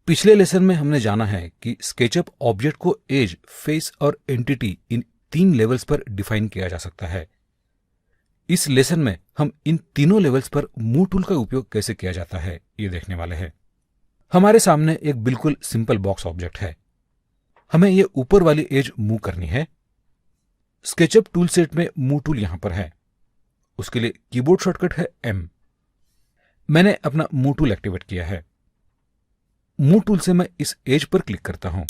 पिछले लेसन में हमने जाना है कि स्केचअप ऑब्जेक्ट को एज, फेस और एंटिटी इन 3 लेवल्स पर डिफाइन किया जा सकता है। इस लेसन में हम इन तीनों लेवल्स पर मूव टूल का उपयोग कैसे किया जाता है ये देखने वाले हैं। हमारे सामने एक बिल्कुल सिंपल बॉक्स ऑब्जेक्ट है। हमें ये ऊपर वाली एज मूव करनी है। स्केचअप टूल सेट में मूव टूल यहां पर है। उसके लिए कीबोर्ड शॉर्टकट है M। मैंने अपना मूव टूल एक्टिवेट किया है। मूव टूल से मैं इस एज पर क्लिक करता हूं।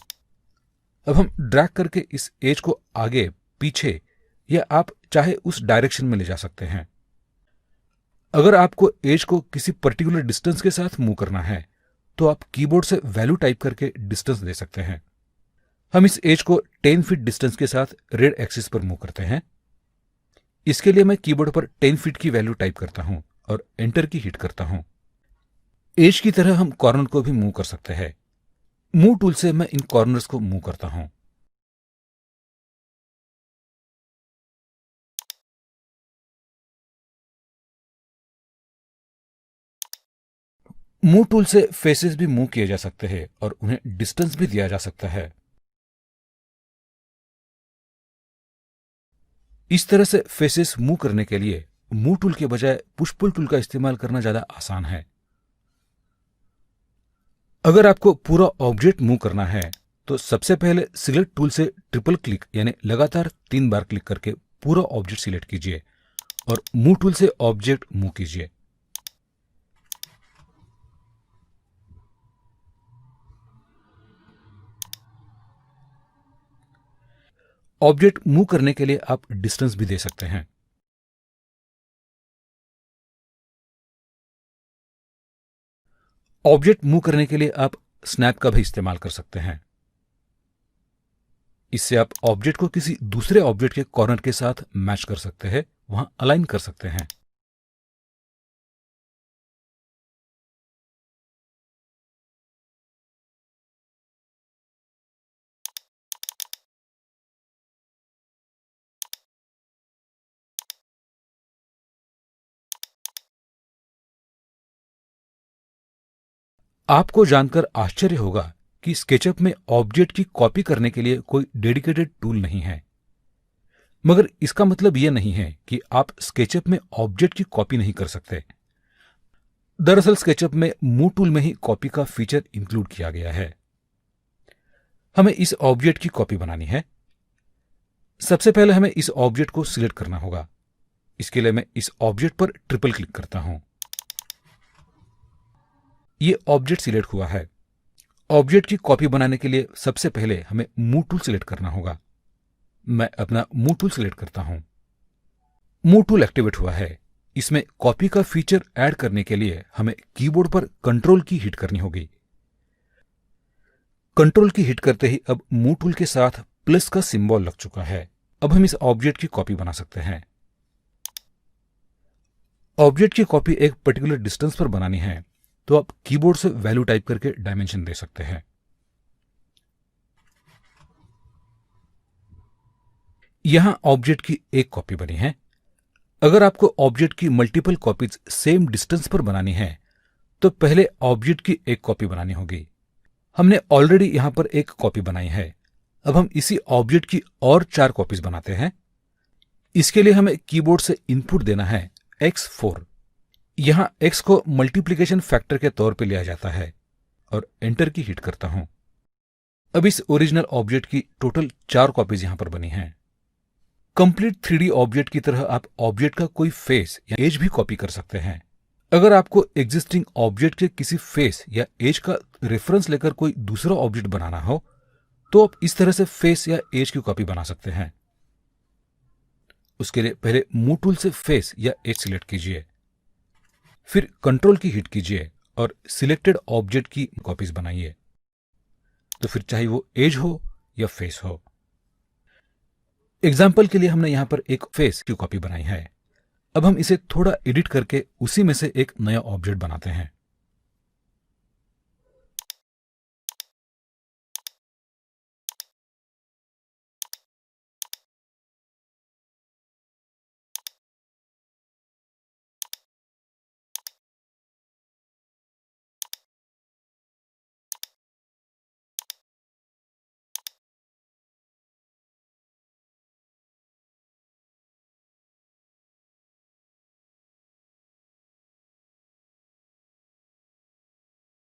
अब हम ड्रैग करके इस एज को आगे, पीछे या आप चाहे उस डायरेक्शन में ले जा सकते हैं। अगर आपको एज को किसी पर्टिकुलर डिस्टेंस के साथ मूव करना है तो आप कीबोर्ड से वैल्यू टाइप करके डिस्टेंस दे सकते हैं। हम इस एज को 10 फीट डिस्टेंस के साथ रेड एक्सिस पर मूव करते हैं। इसके लिए मैं कीबोर्ड पर 10 फीट की वैल्यू टाइप करता हूं और एंटर की हिट करता हूं। एज की तरह हम कॉर्नर को भी मूव कर सकते हैं। मूव टूल से मैं इन कॉर्नर्स को मूव करता हूं। मूव टूल से फेसेस भी मूव किए जा सकते हैं और उन्हें डिस्टेंस भी दिया जा सकता है। इस तरह से फेसेस मूव करने के लिए मूव टूल के बजाय पुश पुल टूल का इस्तेमाल करना ज्यादा आसान है। अगर आपको पूरा ऑब्जेक्ट मूव करना है तो सबसे पहले सिलेक्ट टूल से ट्रिपल क्लिक यानी लगातार 3 बार क्लिक करके पूरा ऑब्जेक्ट सिलेक्ट कीजिए और मूव टूल से ऑब्जेक्ट मूव कीजिए। ऑब्जेक्ट मूव करने के लिए आप डिस्टेंस भी दे सकते हैं। ऑब्जेक्ट मूव करने के लिए आप स्नैप का भी इस्तेमाल कर सकते हैं। इससे आप ऑब्जेक्ट को किसी दूसरे ऑब्जेक्ट के कॉर्नर के साथ मैच कर सकते हैं, वहां अलाइन कर सकते हैं। आपको जानकर आश्चर्य होगा कि स्केचअप में ऑब्जेक्ट की कॉपी करने के लिए कोई डेडिकेटेड टूल नहीं है। मगर इसका मतलब यह नहीं है कि आप स्केचअप में ऑब्जेक्ट की कॉपी नहीं कर सकते। दरअसल स्केचअप में मूव टूल में ही कॉपी का फीचर इंक्लूड किया गया है। हमें इस ऑब्जेक्ट की कॉपी बनानी है। सबसे पहले हमें इस ऑब्जेक्ट को सिलेक्ट करना होगा। इसके लिए मैं इस ऑब्जेक्ट पर ट्रिपल क्लिक करता हूं। ये ऑब्जेक्ट सिलेक्ट हुआ है। ऑब्जेक्ट की कॉपी बनाने के लिए सबसे पहले हमें मूव टूल सिलेक्ट करना होगा। मैं अपना मूव टूल सिलेक्ट करता हूं। मूव टूल एक्टिवेट हुआ है। इसमें कॉपी का फीचर ऐड करने के लिए हमें कीबोर्ड पर कंट्रोल की हिट करनी होगी। कंट्रोल की हिट करते ही अब मूव टूल के साथ प्लस का सिंबल लग चुका है। अब हम इस ऑब्जेक्ट की कॉपी बना सकते हैं। ऑब्जेक्ट की कॉपी एक पर्टिकुलर डिस्टेंस पर बनानी है तो आप कीबोर्ड से वैल्यू टाइप करके डायमेंशन दे सकते हैं। यहां ऑब्जेक्ट की एक कॉपी बनी है। अगर आपको ऑब्जेक्ट की मल्टीपल कॉपीज सेम डिस्टेंस पर बनानी है तो पहले ऑब्जेक्ट की एक कॉपी बनानी होगी। हमने ऑलरेडी यहां पर एक कॉपी बनाई है। अब हम इसी ऑब्जेक्ट की और 4 कॉपीज बनाते हैं। इसके लिए हमें कीबोर्ड से इनपुट देना है x4। यहां x को मल्टीप्लिकेशन फैक्टर के तौर पे लिया जाता है और एंटर की हिट करता हूं। अब इस ओरिजिनल ऑब्जेक्ट की टोटल 4 कॉपीज यहां पर बनी हैं। कंप्लीट 3D ऑब्जेक्ट की तरह आप ऑब्जेक्ट का कोई फेस या एज भी कॉपी कर सकते हैं। अगर आपको एग्जिस्टिंग ऑब्जेक्ट के किसी फेस या एज का रेफरेंस लेकर कोई दूसरा ऑब्जेक्ट बनाना हो तो आप इस तरह से फेस या एज की कॉपी बना सकते हैं। उसके लिए पहले मूव टूल से फेस या एज सिलेक्ट कीजिए, फिर कंट्रोल की हिट कीजिए और सिलेक्टेड ऑब्जेक्ट की कॉपीज बनाइए। तो फिर चाहे वो एज हो या फेस हो। एग्जाम्पल के लिए हमने यहां पर एक फेस की कॉपी बनाई है। अब हम इसे थोड़ा एडिट करके उसी में से एक नया ऑब्जेक्ट बनाते हैं।